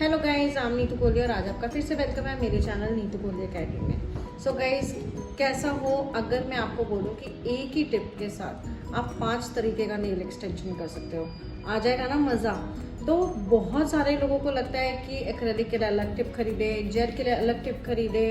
Hello guys, I am Neetu Kohli और आज आपका फिर से वेलकम है मेरे चैनल नीतू कोहली अकेडमी में। सो गाइस, कैसा हो अगर मैं आपको बोलूं कि एक ही टिप के साथ आप 5 तरीके का नेल एक्सटेंशन कर सकते हो, आ जाएगा ना मज़ा। तो बहुत सारे लोगों को लगता है कि एक्रेलिक के लिए अलग टिप खरीदे, जेल के लिए अलग टिप खरीदे,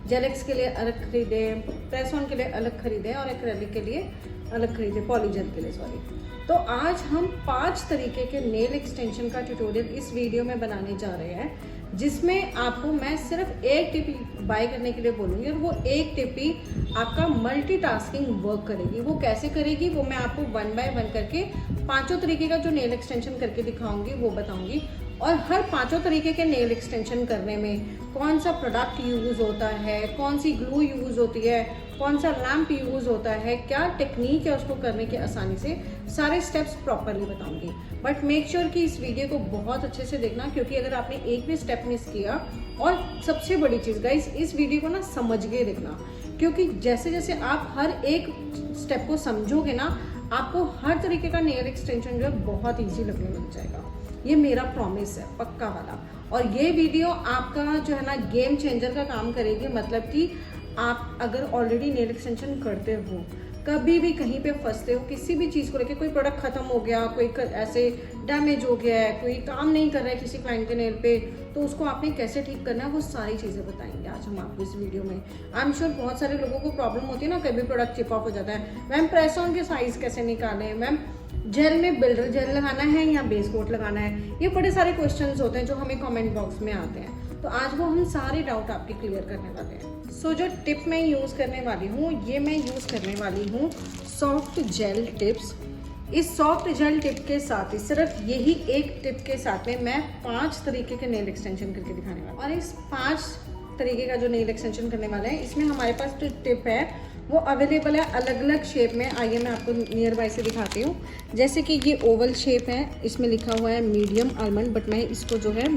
जेलेक्स के लिए अलग खरीदे, प्रेस ऑन के लिए अलग खरीदे और एक्रेलिक के लिए अलग खरीदे, पॉलीजेल के लिए सॉरी। तो आज हम 5 तरीके के नेल एक्सटेंशन का ट्यूटोरियल इस वीडियो में बनाने जा रहे हैं, जिसमें आपको मैं सिर्फ एक टिप बाय करने के लिए बोलूँगी और वो एक टिप ही आपका मल्टीटास्किंग वर्क करेगी। वो कैसे करेगी वो मैं आपको 1 बाय 1 करके 5 तरीके का जो नेल एक्सटेंशन करके दिखाऊंगी वो बताऊंगी। और हर 5 तरीके के नेल एक्सटेंशन करने में कौन सा प्रोडक्ट यूज़ होता है, कौन सी ग्लू यूज़ होती है, कौन सा लैम्प यूज़ होता है, क्या टेक्निक है उसको करने के आसानी से, सारे स्टेप्स प्रॉपरली बताऊंगी। बट मेक श्योर कि इस वीडियो को बहुत अच्छे से देखना, क्योंकि अगर आपने एक भी स्टेप मिस किया, और सबसे बड़ी चीज़ गाइस, इस वीडियो को ना समझ के देखना, क्योंकि जैसे जैसे आप हर एक स्टेप को समझोगे ना, आपको हर तरीके का नेल एक्सटेंशन जो है बहुत ईजी लगने लग जाएगा। ये मेरा प्रॉमिस है, पक्का वाला। और ये वीडियो आपका जो है ना गेम चेंजर का काम करेगी। मतलब कि आप अगर ऑलरेडी नेल एक्सटेंशन करते हो, कभी भी कहीं पे फंसते हो, किसी भी चीज़ को लेके, कोई प्रोडक्ट खत्म हो गया, कोई ऐसे डैमेज हो गया है, कोई काम नहीं कर रहा है किसी क्लाइंट के नेल पे, तो उसको आपने कैसे ठीक करना है, वो सारी चीज़ें बताएंगे आज हम आपको इस वीडियो में। आई एम श्योर बहुत सारे लोगों को प्रॉब्लम होती है ना, कभी प्रोडक्ट चिप ऑफ हो जाता है, मैम प्रेस ऑन के साइज़ कैसे निकालें, मैम जेल में बिल्डर जेल लगाना है या बेस कोट लगाना है, ये बड़े सारे क्वेश्चंस होते हैं जो हमें कमेंट बॉक्स में आते हैं। तो आज वो हम सारे डाउट आपके क्लियर करने वाले हैं। सो जो टिप मैं यूज़ करने वाली हूँ, ये मैं यूज़ करने वाली हूँ सॉफ्ट जेल टिप्स। इस सॉफ्ट जेल टिप के साथ ही, सिर्फ यही एक टिप के साथ में मैं 5 तरीके के नेल एक्सटेंशन करके दिखाने वाली हूँ। और इस 5 तरीके का जो नेल एक्सटेंशन करने वाले हैं, इसमें हमारे पास जो टिप है वो अवेलेबल है अलग अलग शेप में। आइए मैं आपको नियर बाय से दिखाती हूँ। जैसे कि ये ओवल शेप है, इसमें लिखा हुआ है मीडियम आलमंड, बट मैं इसको जो है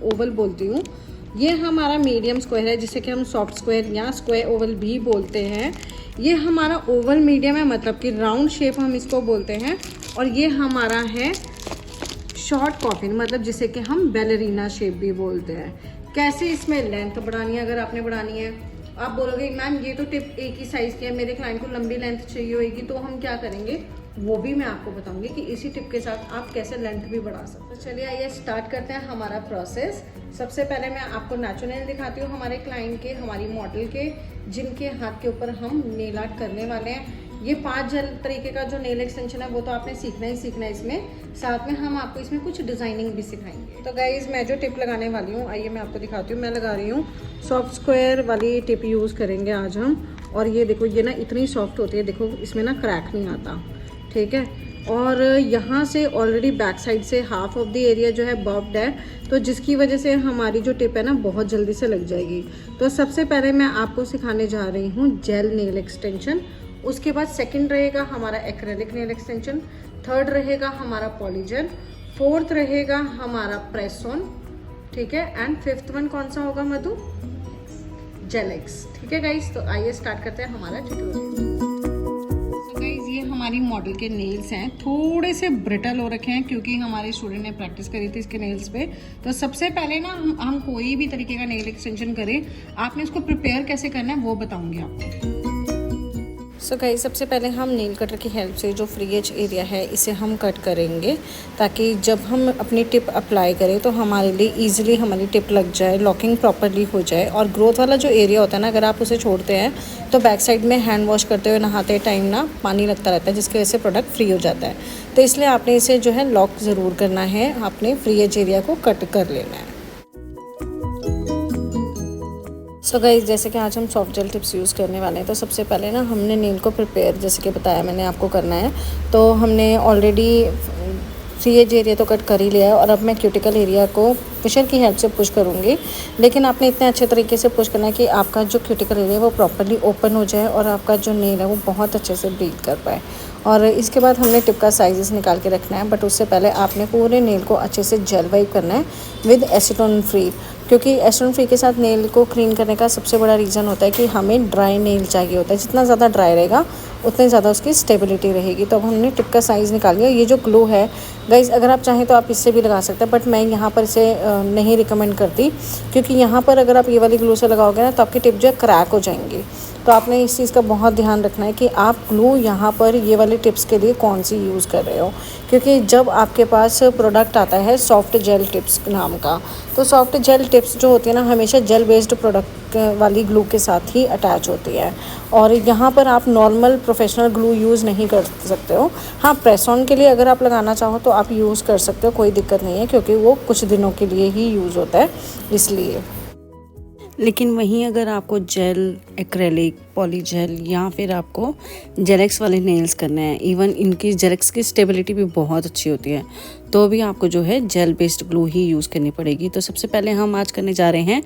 ओवल बोलती हूँ। ये हमारा मीडियम स्क्वायर है, जिसे कि हम सॉफ्ट स्क्वायर या स्क्वायर ओवल भी बोलते हैं। ये हमारा ओवल मीडियम है, मतलब कि राउंड शेप हम इसको बोलते हैं। और ये हमारा है शॉर्ट कॉफिन, मतलब जिसे कि हम बैलरीना शेप भी बोलते हैं। कैसे इसमें लेंथ बढ़ानी है, अगर आपने बढ़ानी है, आप बोलोगे मैम ये तो टिप एक ही साइज़ की है, मेरे क्लाइंट को लंबी लेंथ चाहिए होगी, तो हम क्या करेंगे वो भी मैं आपको बताऊंगी कि इसी टिप के साथ आप कैसे लेंथ भी बढ़ा सकते हैं। तो चलिए आइए स्टार्ट करते हैं हमारा प्रोसेस। सबसे पहले मैं आपको नेचुरल नेल दिखाती हूँ हमारे क्लाइंट के, हमारी मॉडल के, जिनके हाथ के ऊपर हम नेल आर्ट करने वाले हैं। ये 5 तरीके का जो नेल एक्सटेंशन है वो तो आपने सीखना ही सीखना है इसमें, साथ में हम आपको इसमें कुछ डिज़ाइनिंग भी सिखाएंगे। तो गाइज मैं जो टिप लगाने वाली हूँ, आइए मैं आपको दिखाती हूँ। मैं लगा रही हूँ सॉफ्ट स्क्वायर वाली टिप यूज़ करेंगे आज हम। और ये देखो, ये ना इतनी सॉफ्ट होती है, देखो इसमें ना क्रैक नहीं आता, ठीक है। और यहाँ से ऑलरेडी बैक साइड से हाफ ऑफ द एरिया जो है बॉब्ड है, तो जिसकी वजह से हमारी जो टिप है ना बहुत जल्दी से लग जाएगी। तो सबसे पहले मैं आपको सिखाने जा रही हूँ जेल नेल एक्सटेंशन। उसके बाद सेकंड रहेगा हमारा एक्रेलिक नेल एक्सटेंशन, थर्ड रहेगा हमारा पॉलीजेल, फोर्थ रहेगा हमारा प्रेस ऑन, ठीक है, एंड फिफ्थ वन कौन सा होगा मधु? जेलेक्स, ठीक है गाइस। तो आइए स्टार्ट करते हैं हमारा ट्यूटोरियल। तो गाइस ये हमारी मॉडल के नेल्स हैं, थोड़े से ब्रिटल हो रखे हैं क्योंकि हमारे स्टूडेंट ने प्रैक्टिस करी थी इसके नेल्स पे। तो सबसे पहले ना हम कोई भी तरीके का नेल एक्सटेंशन करें, आपने उसको प्रिपेयर कैसे करना है वो बताऊंगी आपको। सो गाइस सबसे पहले हम नेल कटर की हेल्प से जो फ्री एज एरिया है इसे हम कट करेंगे, ताकि जब हम अपनी टिप अप्लाई करें तो हमारे लिए इजीली हमारी टिप लग जाए, लॉकिंग प्रॉपरली हो जाए। और ग्रोथ वाला जो एरिया होता है ना, अगर आप उसे छोड़ते हैं तो बैक साइड में हैंड वॉश करते हुए नहाते टाइम ना पानी लगता रहता है, जिसकी वजह से प्रोडक्ट फ्री हो जाता है। तो इसलिए आपने इसे जो है लॉक ज़रूर करना है, आपने फ्री एज एरिया को कट कर लेना है। सो गाइस जैसे कि आज हम सॉफ्ट जेल टिप्स यूज़ करने वाले हैं, तो सबसे पहले ना हमने नेल को प्रिपेयर, जैसे कि बताया मैंने आपको करना है, तो हमने ऑलरेडी फ्री एज एरिया तो कट कर ही लिया है। और अब मैं क्यूटिकल एरिया को पुशर की हेल्प से पुश करूँगी, लेकिन आपने इतने अच्छे तरीके से पुश करना है कि आपका जो क्यूटिकल एरिया है वो प्रॉपरली ओपन हो जाए और आपका जो नेल है वो बहुत अच्छे से ब्रीथ कर पाए। और इसके बाद हमने टिप का साइज़ निकाल के रखना है, बट उससे पहले आपने पूरे नेल को अच्छे से जेल वाइप करना है विद एसीटोन फ्री, क्योंकि एसीटोन फ्री के साथ नेल को क्लीन करने का सबसे बड़ा रीज़न होता है कि हमें ड्राई नेल चाहिए होता है। जितना ज़्यादा ड्राई रहेगा उतनी ज़्यादा उसकी स्टेबिलिटी रहेगी। तो अब हमने टिप का साइज़ निकाल लिया। ये जो ग्लू है गाइज़, अगर आप चाहें तो आप इससे भी लगा सकते हैं, बट मैं यहाँ पर इसे नहीं रिकमेंड करती, क्योंकि यहाँ पर अगर आप ये वाली ग्लू से लगाओगे ना तो आपकी टिप जो है क्रैक हो जाएंगी। तो आपने इस चीज़ का बहुत ध्यान रखना है कि आप ग्लू यहाँ पर ये वाले टिप्स के लिए कौन सी यूज़ कर रहे हो, क्योंकि जब आपके पास प्रोडक्ट आता है सॉफ्ट जेल टिप्स नाम का, तो सॉफ्ट जेल टिप्स जो होती है ना हमेशा जेल बेस्ड प्रोडक्ट वाली ग्लू के साथ ही अटैच होती है। और यहाँ पर आप नॉर्मल प्रोफेशनल ग्लू यूज़ नहीं कर सकते हो। हाँ, प्रेस ऑन के लिए अगर आप लगाना चाहो तो आप यूज़ कर सकते हो, कोई दिक्कत नहीं है, क्योंकि वो कुछ दिनों के लिए ही यूज़ होता है इसलिए। लेकिन वहीं अगर आपको जेल, एक्रेलिक, पॉली जेल या फिर आपको जेलेक्स वाले नेल्स करने हैं, इवन इनकी जेलेक्स की स्टेबिलिटी भी बहुत अच्छी होती है, तो भी आपको जो है जेल बेस्ड ग्लू ही यूज़ करनी पड़ेगी। तो सबसे पहले हम आज करने जा रहे हैं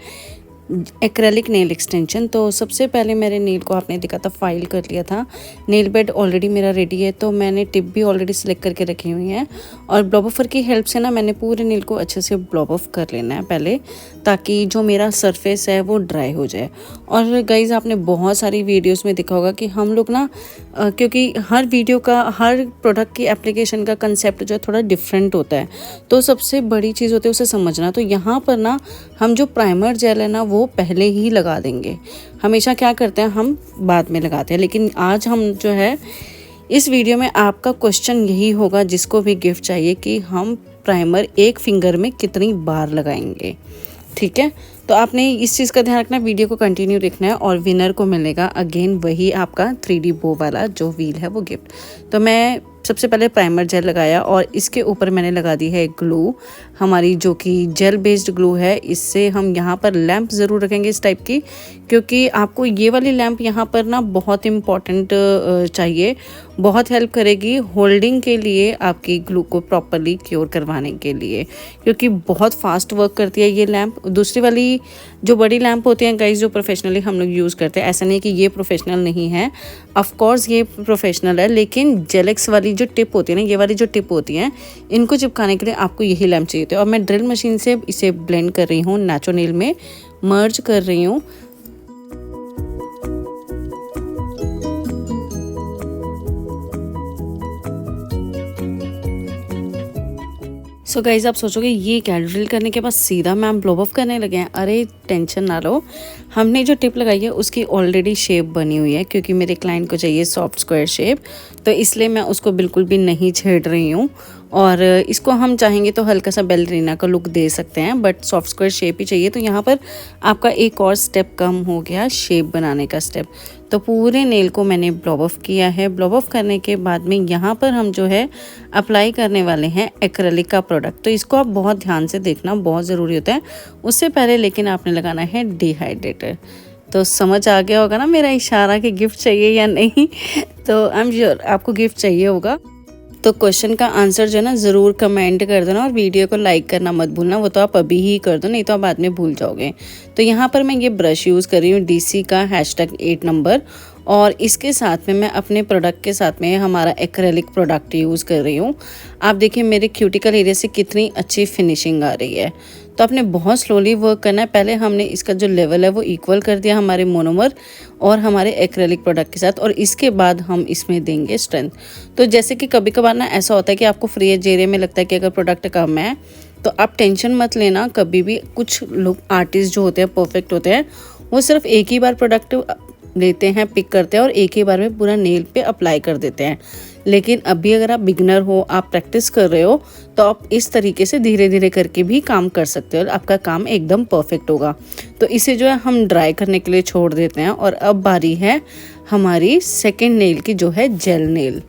एक्रेलिक नेल एक्सटेंशन। तो सबसे पहले मेरे नेल को आपने देखा था फाइल कर लिया था। नेल बेड ऑलरेडी मेरा रेडी है, तो मैंने टिप भी ऑलरेडी सिलेक्ट करके रखी हुई है, और ब्लॉब ऑफर की हेल्प से ना मैंने पूरे नेल को अच्छे से ब्लॉब ऑफ कर लेना है पहले, ताकि जो मेरा सरफेस है वो ड्राई हो जाए। और गाइज़, आपने बहुत सारी वीडियोस में देखा होगा कि हम लोग ना क्योंकि हर वीडियो का, हर प्रोडक्ट की एप्लीकेशन का कंसेप्ट जो है थोड़ा डिफरेंट होता है, तो सबसे बड़ी चीज़ होती है उसे समझना। तो यहाँ पर ना हम जो प्राइमर जेल है ना वो पहले ही लगा देंगे। हमेशा क्या करते हैं, हम बाद में लगाते हैं, लेकिन आज हम जो है इस वीडियो में आपका क्वेश्चन यही होगा, जिसको भी गिफ्ट चाहिए, कि हम प्राइमर एक फिंगर में कितनी बार लगाएंगे। ठीक है, तो आपने इस चीज़ का ध्यान रखना, वीडियो को कंटिन्यू देखना है, और विनर को मिलेगा अगेन वही आपका 3D बो वाला जो व्हील है वो गिफ्ट। तो मैं सबसे पहले प्राइमर जेल लगाया, और इसके ऊपर मैंने लगा दी है ग्लू हमारी, जो कि जेल बेस्ड ग्लू है। इससे हम यहाँ पर लैंप ज़रूर रखेंगे इस टाइप की, क्योंकि आपको ये वाली लैंप यहाँ पर ना बहुत इम्पॉर्टेंट चाहिए, बहुत हेल्प करेगी होल्डिंग के लिए, आपकी ग्लू को प्रॉपरली क्योर करवाने के लिए, क्योंकि बहुत फास्ट वर्क करती है ये लैंप। दूसरी वाली जो बड़ी लैंप होती हैं गाइस, जो प्रोफेशनली हम लोग यूज़ करते हैं, ऐसा नहीं कि ये प्रोफेशनल नहीं है, ऑफ कोर्स ये प्रोफेशनल है, लेकिन जेलेक्स वाली जो टिप होती है ना, ये वाली जो टिप होती है, इनको चिपकाने के लिए आपको यही लैंप चाहिए होती है। और मैं ड्रिल मशीन से इसे ब्लेंड कर रही हूँ, नैचो नेल में मर्ज कर रही हूँ। सो गाइज, आप सोचोगे ये क्या, ड्रिल करने के बाद सीधा मैम ब्लो ऑफ करने लगे हैं। अरे टेंशन ना लो, हमने जो टिप लगाई है उसकी ऑलरेडी शेप बनी हुई है, क्योंकि मेरे क्लाइंट को चाहिए सॉफ्ट स्क्वायर शेप, तो इसलिए मैं उसको बिल्कुल भी नहीं छेड़ रही हूँ। और इसको हम चाहेंगे तो हल्का सा बैलरीना का लुक दे सकते हैं, बट सॉफ्ट स्क्वायर शेप ही चाहिए। तो यहाँ पर आपका एक और स्टेप कम हो गया, शेप बनाने का स्टेप। तो पूरे नेल को मैंने ब्लॉब ऑफ किया है। ब्लॉब ऑफ करने के बाद में यहाँ पर हम जो है अप्लाई करने वाले हैं एक्रेलिक का प्रोडक्ट। तो इसको आप बहुत ध्यान से देखना, बहुत ज़रूरी होता है। उससे पहले लेकिन आपने लगाना है डिहाइड्रेटर। तो समझ आ गया होगा ना मेरा इशारा कि गिफ्ट चाहिए या नहीं। तो आई एम श्योर आपको गिफ्ट चाहिए होगा। तो क्वेश्चन का आंसर जो है ना ज़रूर कमेंट कर देना, और वीडियो को लाइक करना मत भूलना, वो तो आप अभी ही कर दो, नहीं तो आप बाद में भूल जाओगे। तो यहाँ पर मैं ये ब्रश यूज़ कर रही हूँ DC का #8 नंबर, और इसके साथ में मैं अपने प्रोडक्ट के साथ में हमारा एक्रेलिक प्रोडक्ट यूज़ कर रही हूँ। आप देखिए मेरे क्यूटिकल एरिया से कितनी अच्छी फिनिशिंग आ रही है। तो आपने बहुत स्लोली वर्क करना है। पहले हमने इसका जो लेवल है वो इक्वल कर दिया हमारे मोनोमर और हमारे एक्रेलिक प्रोडक्ट के साथ, और इसके बाद हम इसमें देंगे स्ट्रेंथ। तो जैसे कि कभी कभार ना ऐसा होता है कि आपको फ्री एज एरिया में लगता है कि अगर प्रोडक्ट कम है, तो आप टेंशन मत लेना कभी भी। कुछ लोग आर्टिस्ट जो होते हैं, परफेक्ट होते हैं, वो सिर्फ एक ही बार प्रोडक्ट लेते हैं, पिक करते हैं और एक ही बार में पूरा नेल पे अप्लाई कर देते हैं। लेकिन अभी अगर आप बिगनर हो, आप प्रैक्टिस कर रहे हो, तो आप इस तरीके से धीरे धीरे करके भी काम कर सकते हो, आपका काम एकदम परफेक्ट होगा। तो इसे जो है हम ड्राई करने के लिए छोड़ देते हैं, और अब बारी है हमारी सेकेंड नेल की, जो है jail nail.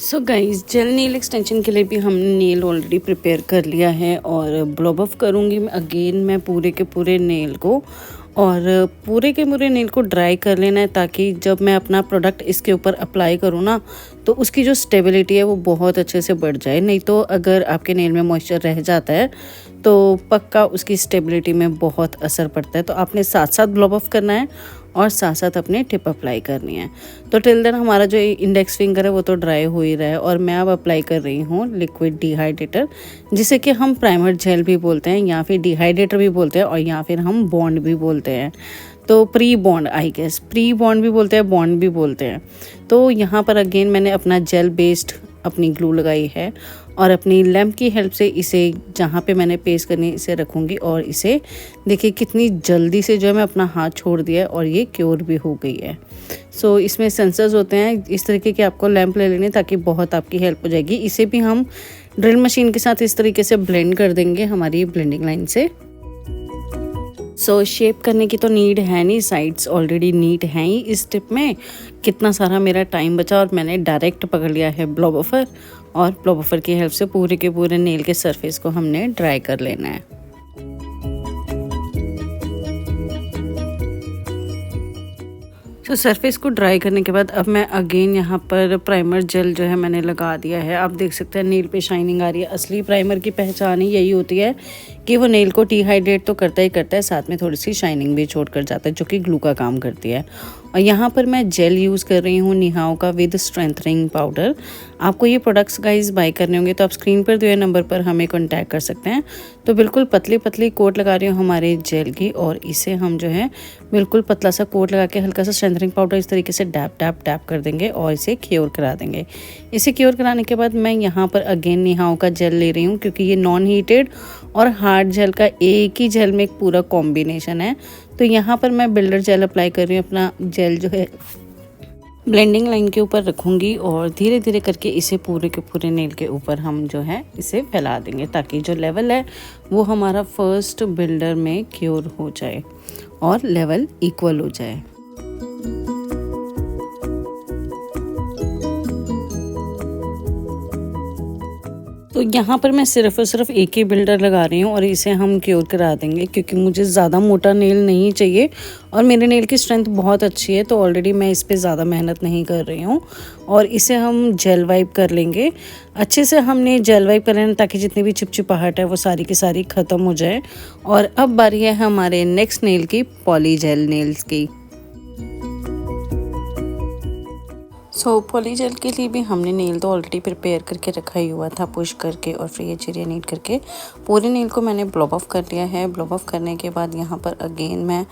So guys, jail nail extension के लिए भी हमने नेल ऑलरेडी प्रिपेयर कर लिया है, और ब्लॉब ऑफ करूँगी अगेन मैं पूरे के पूरे नेल को, और पूरे के पूरे नेल को ड्राई कर लेना है, ताकि जब मैं अपना प्रोडक्ट इसके ऊपर अप्लाई करूँ ना, तो उसकी जो स्टेबिलिटी है वो बहुत अच्छे से बढ़ जाए। नहीं तो अगर आपके नेल में मॉइस्चर रह जाता है तो पक्का उसकी स्टेबिलिटी में बहुत असर पड़ता है। तो आपने साथ साथ ब्लॉब ऑफ करना है, और साथ साथ अपने टिप अप्लाई करनी है। तो टिल देन हमारा जो इंडेक्स फिंगर है वो तो ड्राई हो ही रहा है और मैं अब अप्लाई कर रही हूँ लिक्विड डिहाइड्रेटर, जिसे कि हम प्राइमर जेल भी बोलते हैं या फिर डिहाइड्रेटर भी बोलते हैं और या फिर हम बॉन्ड भी बोलते हैं। तो pre bond, I guess pre bond भी बोलते हैं, बॉन्ड भी बोलते हैं। तो यहाँ पर अगेन मैंने अपना जेल बेस्ड अपनी ग्लू लगाई है और अपनी लैम्प की हेल्प से इसे जहाँ पे मैंने पेस्ट करनी है इसे रखूँगी और इसे देखिए कितनी जल्दी से जो है मैं अपना हाथ छोड़ दिया है और ये क्योर भी हो गई है। सो इसमें सेंसर्स होते हैं, इस तरीके की आपको लैंप ले लेनी ताकि बहुत आपकी हेल्प हो जाएगी। इसे भी हम ड्रिल मशीन के साथ इस तरीके से ब्लेंड कर देंगे हमारी ब्लेंडिंग लाइन से। सो शेप करने की तो नीड है नहीं, साइड्स ऑलरेडी नीट हैं ही इस टिप में। कितना सारा मेरा टाइम बचा और मैंने डायरेक्ट पकड़ लिया है ब्लो बफर और ब्लो बफर की हेल्प से पूरे के पूरे नेल के सरफेस को हमने ड्राई कर लेना है। तो सरफेस को ड्राई करने के बाद अब मैं अगेन यहाँ पर प्राइमर जेल जो है मैंने लगा दिया है। आप देख सकते हैं नेल पे शाइनिंग आ रही है। असली प्राइमर की पहचान ही यही होती है कि वो नेल को डिहाइड्रेट तो करता ही करता है, साथ में थोड़ी सी शाइनिंग भी छोड़ कर जाता है, जो कि ग्लू का काम करती है। और यहाँ पर मैं जेल यूज़ कर रही हूँ निहाओ का विद स्ट्रेंथनिंग पाउडर। आपको ये प्रोडक्ट्स गाइस बाय करने होंगे तो आप स्क्रीन पर दिए नंबर पर हमें कॉन्टैक्ट कर सकते हैं। तो बिल्कुल पतली पतली कोट लगा रही हूँ हमारे जेल की और इसे हम जो है बिल्कुल पतला सा कोट लगा के हल्का सा स्ट्रेंथनिंग पाउडर इस तरीके से डैप डैप डैप कर देंगे और इसे क्योर करा देंगे। इसे क्योर कराने के बाद मैं यहाँ पर अगेन निहाओ का जेल ले रही हूँ, क्योंकि ये नॉन हीटेड और हार्ड जेल का एक ही जेल में एक पूरा कॉम्बिनेशन है। तो यहाँ पर मैं बिल्डर जेल अप्लाई कर रही हूँ। अपना जेल जो है ब्लेंडिंग लाइन के ऊपर रखूँगी और धीरे धीरे करके इसे पूरे के पूरे नेल के ऊपर हम जो है इसे फैला देंगे, ताकि जो लेवल है वो हमारा फर्स्ट बिल्डर में क्योर हो जाए और लेवल इक्वल हो जाए। तो यहाँ पर मैं सिर्फ और सिर्फ एक ही बिल्डर लगा रही हूँ और इसे हम क्योर करा देंगे, क्योंकि मुझे ज़्यादा मोटा नेल नहीं चाहिए और मेरे नेल की स्ट्रेंथ बहुत अच्छी है। तो ऑलरेडी मैं इस पर ज़्यादा मेहनत नहीं कर रही हूँ और इसे हम जेल वाइप कर लेंगे। अच्छे से हमने जेल वाइप कर लेना ताकि जितनी भी चिपचिपाहट है वो सारी की सारी ख़त्म हो जाए। और अब बारी है हमारे नेक्स्ट नेल की, पॉली जेल नेल्स की। सो पॉली जेल के लिए भी हमने नेल तो ऑलरेडी प्रिपेयर करके रखा ही हुआ था, पुश करके और फ्री एरिया नीट करके पूरे नेल को मैंने ब्लॉब ऑफ कर लिया है। ब्लॉब ऑफ करने के बाद यहाँ पर अगेन मैं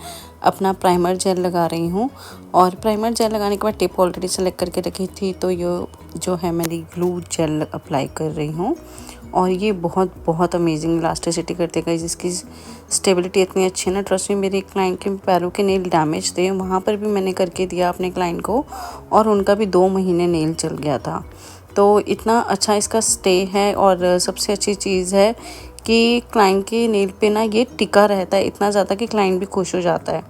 अपना प्राइमर जेल लगा रही हूँ और प्राइमर जेल लगाने के बाद टिप ऑलरेडी सेलेक्ट करके रखी थी, तो ये जो है मेरी ग्लू जेल अप्लाई कर रही हूँ और ये बहुत बहुत अमेजिंग इलास्टिसिटी करते हैं। इसकी स्टेबिलिटी इतनी अच्छी है ना, ट्रस्ट में। मेरे क्लाइंट के पैरों के नेल डैमेज थे, वहाँ पर भी मैंने करके दिया अपने क्लाइंट को और उनका भी 2 महीने नेल चल गया था। तो इतना अच्छा इसका स्टे है और सबसे अच्छी चीज़ है कि क्लाइंट के नेल पे ना ये टिका रहता है इतना ज़्यादा कि क्लाइंट भी खुश हो जाता है।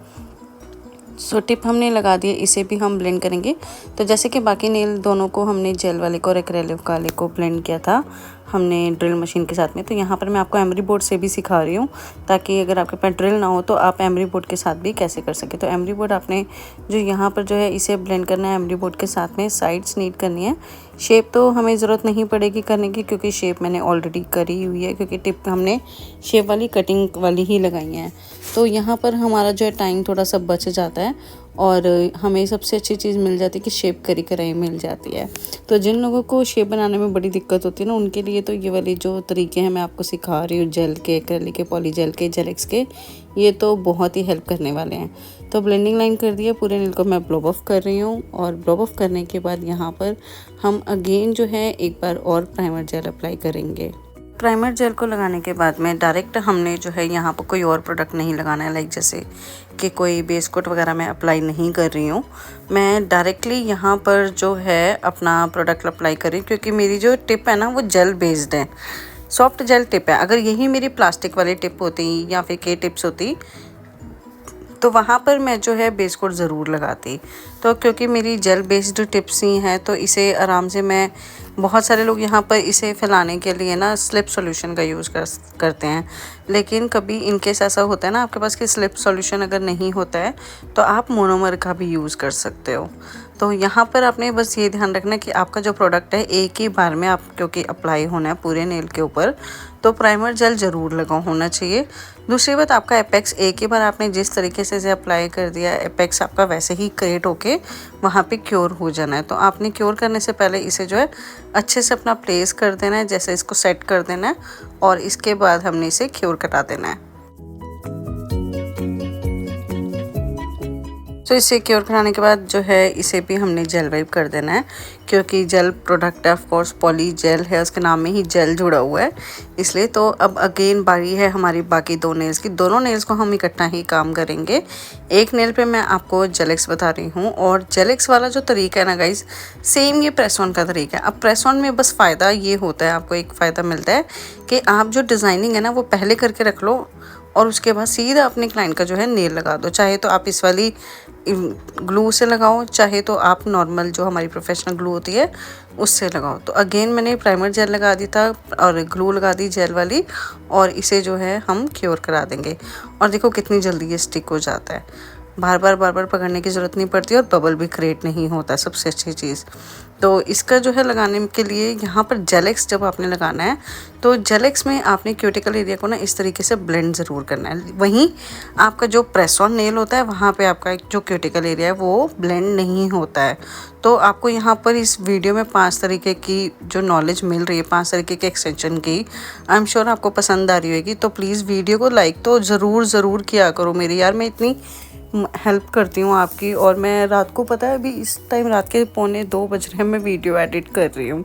सो टिप हमने लगा दिया, इसे भी हम ब्लेंड करेंगे। तो जैसे कि बाकी नेल दोनों को हमने जेल वाले को और एक्रेलिक वाले को ब्लेंड किया था हमने ड्रिल मशीन के साथ में, तो यहाँ पर मैं आपको एमरी बोर्ड से भी सिखा रही हूँ, ताकि अगर आपके पास ड्रिल ना हो तो आप एमरी बोर्ड के साथ भी कैसे कर सके। तो एमरी बोर्ड आपने जो यहाँ पर जो है इसे ब्लेंड करना है एमरी बोर्ड के साथ में, साइड्स नीट करनी है। शेप तो हमें ज़रूरत नहीं पड़ेगी करने की, क्योंकि शेप मैंने ऑलरेडी करी हुई है, क्योंकि टिप हमने शेप वाली कटिंग वाली ही लगाई हैं। तो यहाँ पर हमारा जो है टाइम थोड़ा सा बच जाता है और हमें सबसे अच्छी चीज़ मिल जाती है कि शेप करी कराई मिल जाती है। तो जिन लोगों को शेप बनाने में बड़ी दिक्कत होती है ना, उनके लिए तो ये वाले जो तरीके हैं मैं आपको सिखा रही हूँ, जेल के, एक्रेलिक के, पॉली जेल के, जेलेक्स के, ये तो बहुत ही हेल्प करने वाले हैं। तो ब्लेंडिंग लाइन कर दिया, पूरे नेल को मैं ब्लॉब ऑफ कर रही हूँ और ब्लॉब ऑफ करने के बाद यहाँ पर हम अगेन जो है एक बार और प्राइमर जेल अप्लाई करेंगे। प्राइमर जेल को लगाने के बाद में डायरेक्ट हमने जो है यहाँ पर कोई और प्रोडक्ट नहीं लगाना है, लाइक जैसे कि कोई बेस कोट वगैरह मैं अप्लाई नहीं कर रही हूँ। मैं डायरेक्टली यहाँ पर जो है अपना प्रोडक्ट अप्लाई कर रही हूँ, क्योंकि मेरी जो टिप है ना वो जेल बेस्ड है, सॉफ्ट जेल टिप है। अगर यही मेरी प्लास्टिक वाली टिप होती या फिर के टिप्स होती तो वहाँ पर मैं जो है बेस कोट ज़रूर लगाती। तो क्योंकि मेरी जेल बेस्ड टिप्स ही हैं तो इसे आराम से मैं बहुत सारे लोग यहाँ पर इसे फैलाने के लिए ना स्लिप सॉल्यूशन का यूज़ करते हैं, लेकिन कभी इनकेस ऐसा होता है ना आपके पास कि स्लिप सॉल्यूशन अगर नहीं होता है तो आप मोनोमर का भी यूज़ कर सकते हो। तो यहाँ पर आपने बस ये ध्यान रखना कि आपका जो प्रोडक्ट है एक ही बार में आप क्योंकि अप्लाई होना है पूरे नेल के ऊपर, तो प्राइमर जेल ज़रूर लगा होना चाहिए। दूसरी बात, आपका एपेक्स एक ही बार आपने जिस तरीके से इसे अप्लाई कर दिया, एपेक्स आपका वैसे ही क्रिएट होके वहाँ पे क्योर हो जाना है। तो आपने क्योर करने से पहले इसे जो है अच्छे से अपना प्लेस कर देना है, जैसे इसको सेट कर देना है और इसके बाद हमने इसे क्योर करा देना है। तो इसे क्योर कराने के बाद जो है इसे भी हमने जेल वाइप कर देना है, क्योंकि gel product of course poly gel है, उसके नाम में ही जेल जुड़ा हुआ है इसलिए। तो अब अगेन बारी है हमारी बाकी दो नेल्स की। दोनों नेल्स को हम इकट्ठा ही काम करेंगे। एक नेल पे मैं आपको जेलेक्स बता रही हूँ, और जेलेक्स वाला जो तरीका है ना गाइज, सेम ये प्रेस ऑन का तरीका है। अब प्रेस ऑन में बस फ़ायदा ये होता है, आपको एक फ़ायदा मिलता है कि आप जो डिज़ाइनिंग है ना वो पहले करके रख लो और उसके बाद सीधा अपने क्लाइंट का जो है नेल लगा दो। चाहे तो आप इस वाली ग्लू से लगाओ, चाहे तो आप नॉर्मल जो हमारी प्रोफेशनल ग्लू होती है उससे लगाओ। तो अगेन मैंने प्राइमर जेल लगा दी था और ग्लू लगा दी जेल वाली, और इसे जो है हम क्योर करा देंगे। और देखो कितनी जल्दी ये स्टिक हो जाता है, बार बार पकड़ने की ज़रूरत नहीं पड़ती और बबल भी क्रिएट नहीं होता, सबसे अच्छी चीज़। तो इसका जो है लगाने के लिए यहाँ पर जेलेक्स जब आपने लगाना है तो जेलेक्स में आपने क्यूटिकल एरिया को ना इस तरीके से ब्लेंड ज़रूर करना है। वहीं आपका जो प्रेस ऑन नेल होता है वहाँ पे आपका जो क्यूटिकल एरिया है वो ब्लेंड नहीं होता है। तो आपको यहाँ पर इस वीडियो में 5 तरीके की जो नॉलेज मिल रही है, 5 तरीके के एक्सटेंशन की, आई एम श्योर आपको पसंद आ रही होगी। तो प्लीज़ वीडियो को लाइक तो ज़रूर किया करो मेरी यार, मैं इतनी हेल्प करती हूँ आपकी। और मैं रात को, पता है अभी इस टाइम रात के 1:45 बज रहे हैं, मैं वीडियो एडिट कर रही हूँ,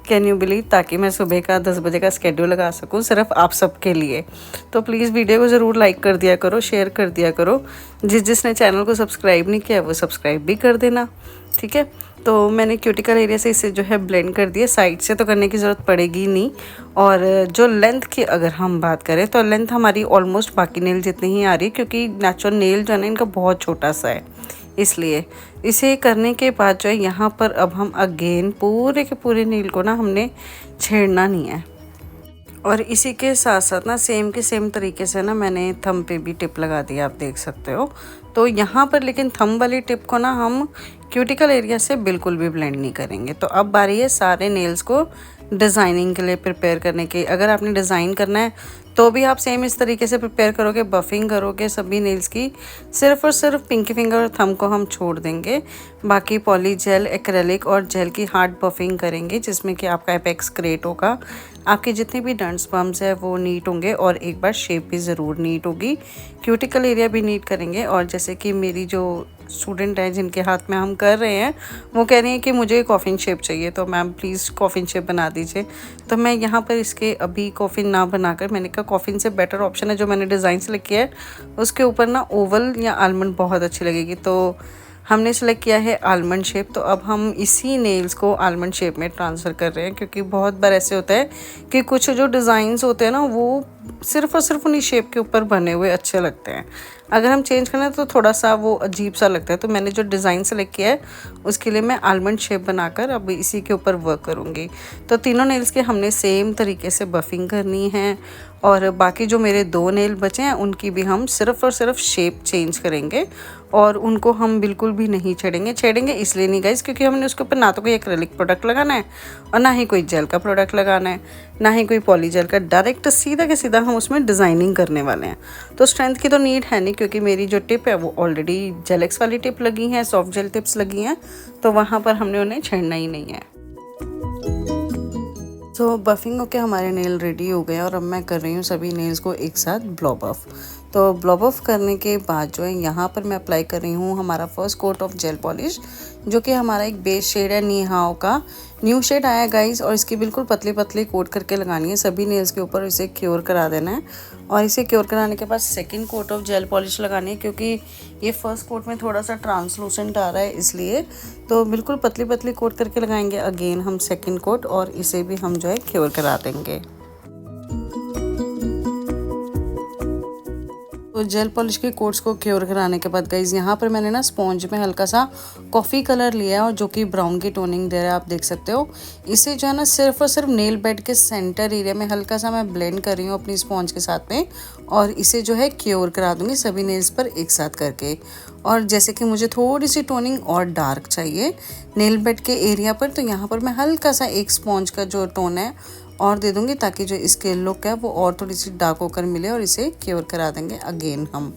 कैन यू बिलीव, ताकि मैं सुबह का 10 बजे का स्केड्यूल लगा सकूँ सिर्फ आप सब के लिए। तो प्लीज़ वीडियो को ज़रूर लाइक कर दिया करो, शेयर कर दिया करो। जिसने चैनल को सब्सक्राइब नहीं किया वो सब्सक्राइब भी कर देना, ठीक है। तो मैंने क्यूटिकल एरिया से इसे जो है ब्लेंड कर दिया, साइड से तो करने की ज़रूरत पड़ेगी नहीं। और जो लेंथ की अगर हम बात करें तो लेंथ हमारी ऑलमोस्ट बाकी नेल जितनी ही आ रही है, क्योंकि नेचुरल नेल जो है ना इनका बहुत छोटा सा है, इसलिए इसे करने के बाद जो है यहाँ पर अब हम अगेन पूरे के पूरे नेल को ना हमने छेड़ना नहीं है। और इसी के साथ साथ ना सेम के सेम तरीके से ना मैंने थंब पे भी टिप लगा दी, आप देख सकते हो। तो यहाँ पर लेकिन थंब वाली टिप को ना हम क्यूटिकल एरिया से बिल्कुल भी ब्लेंड नहीं करेंगे। तो अब बारी है सारे नेल्स को डिज़ाइनिंग के लिए प्रिपेयर करने की। अगर आपने डिज़ाइन करना है तो भी आप सेम इस तरीके से प्रिपेयर करोगे, बफिंग करोगे सभी नेल्स की। सिर्फ और सिर्फ पिंकी फिंगर और थंब को हम छोड़ देंगे, बाकी पॉली जेल, एक्रेलिक और जेल की हार्ड बफिंग करेंगे, जिसमें कि आपका एपेक्स क्रिएट होगा, आपके जितने भी डंट्स बम्स है वो नीट होंगे, और एक बार शेप भी ज़रूर नीट होगी, क्यूटिकल एरिया भी नीट करेंगे। और जैसे कि मेरी जो स्टूडेंट है जिनके हाथ में हम कर रहे हैं, वो कह रही हैं कि मुझे कॉफ़िन शेप चाहिए, तो मैम प्लीज़ कॉफ़िन शेप बना दीजिए। तो मैं यहाँ पर इसके अभी कॉफ़िन ना बनाकर, मैंने कहा कॉफ़िन से बेटर ऑप्शन है जो मैंने डिज़ाइन सेलेक्ट किया है, उसके ऊपर ना ओवल या आलमंड बहुत अच्छी लगेगी। तो हमने सेलेक्ट किया है आलमंड शेप। तो अब हम इसी नेल्स को आलमंड शेप में ट्रांसफ़र कर रहे हैं, क्योंकि बहुत बार ऐसे होता है कि कुछ जो डिज़ाइंस होते हैं ना वो सिर्फ और सिर्फ उन्हीं शेप के ऊपर बने हुए अच्छे लगते हैं, अगर हम चेंज करें तो थोड़ा सा वो अजीब सा लगता है। तो मैंने जो डिज़ाइन सेलेक्ट किया है उसके लिए मैं आलमंड शेप बनाकर अब इसी के ऊपर वर्क करूँगी। तो तीनों नेल्स के हमने सेम तरीके से बफिंग करनी है, और बाकी जो मेरे 2 नेल बचे हैं उनकी भी हम सिर्फ और सिर्फ शेप चेंज करेंगे, और उनको हम बिल्कुल भी नहीं छेड़ेंगे इसलिए नहीं गाइस, क्योंकि हमने उसके ऊपर ना तो कोई एक्रेलिक प्रोडक्ट लगाना है और ना ही कोई जेल का प्रोडक्ट लगाना है, ना ही कोई पॉली जेल का। डायरेक्ट सीधा के सीधा हम उसमें डिज़ाइनिंग करने वाले हैं। तो स्ट्रेंथ की तो नीड है नहीं, क्योंकि मेरी जो टिप है वो ऑलरेडी जेलेक्स वाली टिप लगी हैं, सॉफ्ट जेल टिप्स लगी हैं, तो वहाँ पर हमने उन्हें छेड़ना ही नहीं है। तो बफिंग होके हमारे नेल रेडी हो गए, और अब मैं कर रही हूँ सभी नेल्स को एक साथ ब्लॉब ऑफ। तो ब्लॉब ऑफ करने के बाद जो है यहाँ पर मैं अप्लाई कर रही हूँ हमारा first coat of gel polish, जो कि हमारा एक बेस शेड है नीहाओ का, न्यू शेड आया गाइस। और इसकी बिल्कुल पतली पतली कोट करके लगानी है सभी नेल्स के ऊपर, इसे क्योर करा देना है। और इसे क्योर कराने के बाद second coat of gel polish लगानी है, क्योंकि ये फर्स्ट कोट में थोड़ा सा ट्रांसलूसेंट आ रहा है इसलिए। तो बिल्कुल पतली पतली कोट करके लगाएंगे अगेन हम सेकंड कोट, और इसे भी हम जो है क्योर करा देंगे। तो जेल पॉलिश के कोट्स को क्योर कराने के बाद गाइज यहाँ पर मैंने ना स्पॉन्ज में हल्का सा कॉफ़ी कलर लिया है और जो कि ब्राउन की टोनिंग दे रहा है, आप देख सकते हो। इसे जो है ना सिर्फ और सिर्फ नेल बेड के सेंटर एरिया में हल्का सा मैं ब्लेंड कर रही हूँ अपनी स्पॉन्ज के साथ में, और इसे जो है क्योर करा दूँगी सभी नेल्स पर एक साथ करके। और जैसे कि मुझे थोड़ी सी टोनिंग और डार्क चाहिए नेल बेड के एरिया पर, तो यहाँ पर मैं हल्का सा एक स्पॉन्ज का जो टोन है और दे दूंगी, ताकि जो इसके लुक है वो और थोड़ी सी डार्क होकर मिले, और इसे क्योर करा देंगे अगेन हम।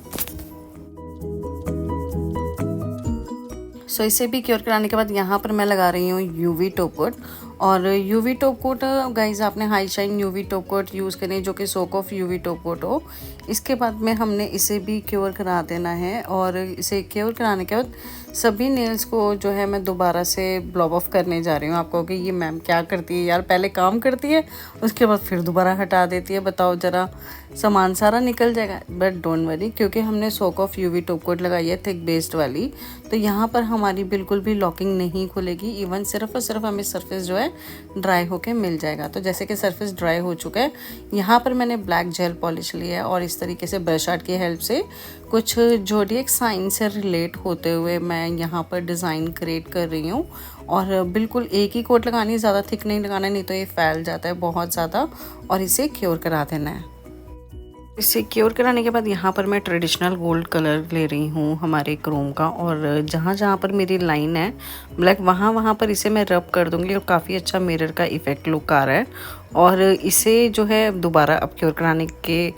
सो इसे भी क्योर कराने के बाद यहाँ पर मैं लगा रही हूँ यूवी टॉप कोट। और यूवी टॉप कोट गाइज आपने high shine UV top coat use करनी जो कि soak off UV top coat हो। इसके बाद में हमने इसे भी क्योर करा देना है, और इसे क्योर कराने के बाद सभी नेल्स को जो है मैं दोबारा से ब्लॉब ऑफ करने जा रही हूँ। आपको कि ये मैम क्या करती है यार, पहले काम करती है उसके बाद फिर दोबारा हटा देती है, बताओ ज़रा, सामान सारा निकल जाएगा। बट डोंट वरी, क्योंकि हमने सोक ऑफ यूवी टॉप कोट लगाई है थिक बेस्ड वाली, तो यहाँ पर हमारी बिल्कुल भी लॉकिंग नहीं खुलेगी। इवन सिर्फ और सिर्फ हमें सरफेस जो है ड्राई होके मिल जाएगा। तो जैसे कि सरफेस ड्राई हो चुका है, यहाँ पर मैंने ब्लैक जेल पॉलिश लिया है और इस तरीके से ब्रश आर्ट की हेल्प से कुछ जोडिएक साइन से रिलेट होते हुए मैं यहाँ पर डिज़ाइन क्रिएट कर रही हूँ। और बिल्कुल एक ही कोट लगानी है, ज़्यादा थिक नहीं लगाना, नहीं तो ये फैल जाता है बहुत ज़्यादा, और इसे क्योर करा देना है। इसे क्योर कराने के बाद यहाँ पर मैं ट्रेडिशनल गोल्ड कलर ले रही हूँ हमारे क्रोम का, और जहाँ जहाँ पर मेरी लाइन है ब्लैक वहाँ पर इसे मैं रब कर दूँगी, और काफ़ी अच्छा मिरर का इफ़ेक्ट लुक आ रहा है। और इसे जो है दोबारा अब क्योर कराने के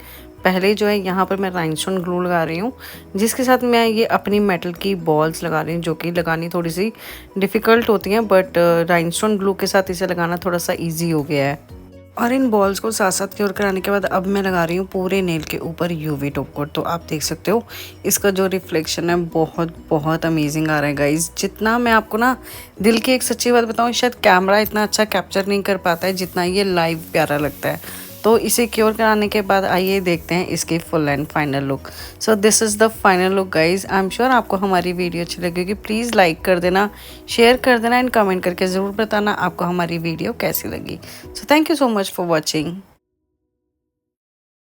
पहले जो है यहाँ पर मैं राइनस्टोन ग्लू लगा रही हूँ, जिसके साथ मैं ये अपनी मेटल की बॉल्स लगा रही हूँ, जो कि लगानी थोड़ी सी डिफ़िकल्ट होती हैं, बट राइनस्टोन ग्लू के साथ इसे लगाना थोड़ा सा ईजी हो गया है। और इन बॉल्स को साथ साथ क्योर कराने के बाद अब मैं लगा रही हूँ पूरे नेल के ऊपर यूवी टॉप कोट। तो आप देख सकते हो इसका जो रिफ्लेक्शन है बहुत बहुत अमेजिंग आ रहा है गाइज। जितना मैं आपको ना दिल की एक सच्ची बात बताऊँ, शायद कैमरा इतना अच्छा कैप्चर नहीं कर पाता है जितना ये लाइव प्यारा लगता है। तो इसे क्योर कराने के बाद आइए देखते हैं इसकी full and final look. So this is the final look guys. I am sure आपको हमारी वीडियो अच्छी लगेगी। प्लीज़ लाइक कर देना, शेयर कर देना एंड कमेंट करके ज़रूर बताना आपको हमारी वीडियो कैसी लगी। So thank you so much for watching.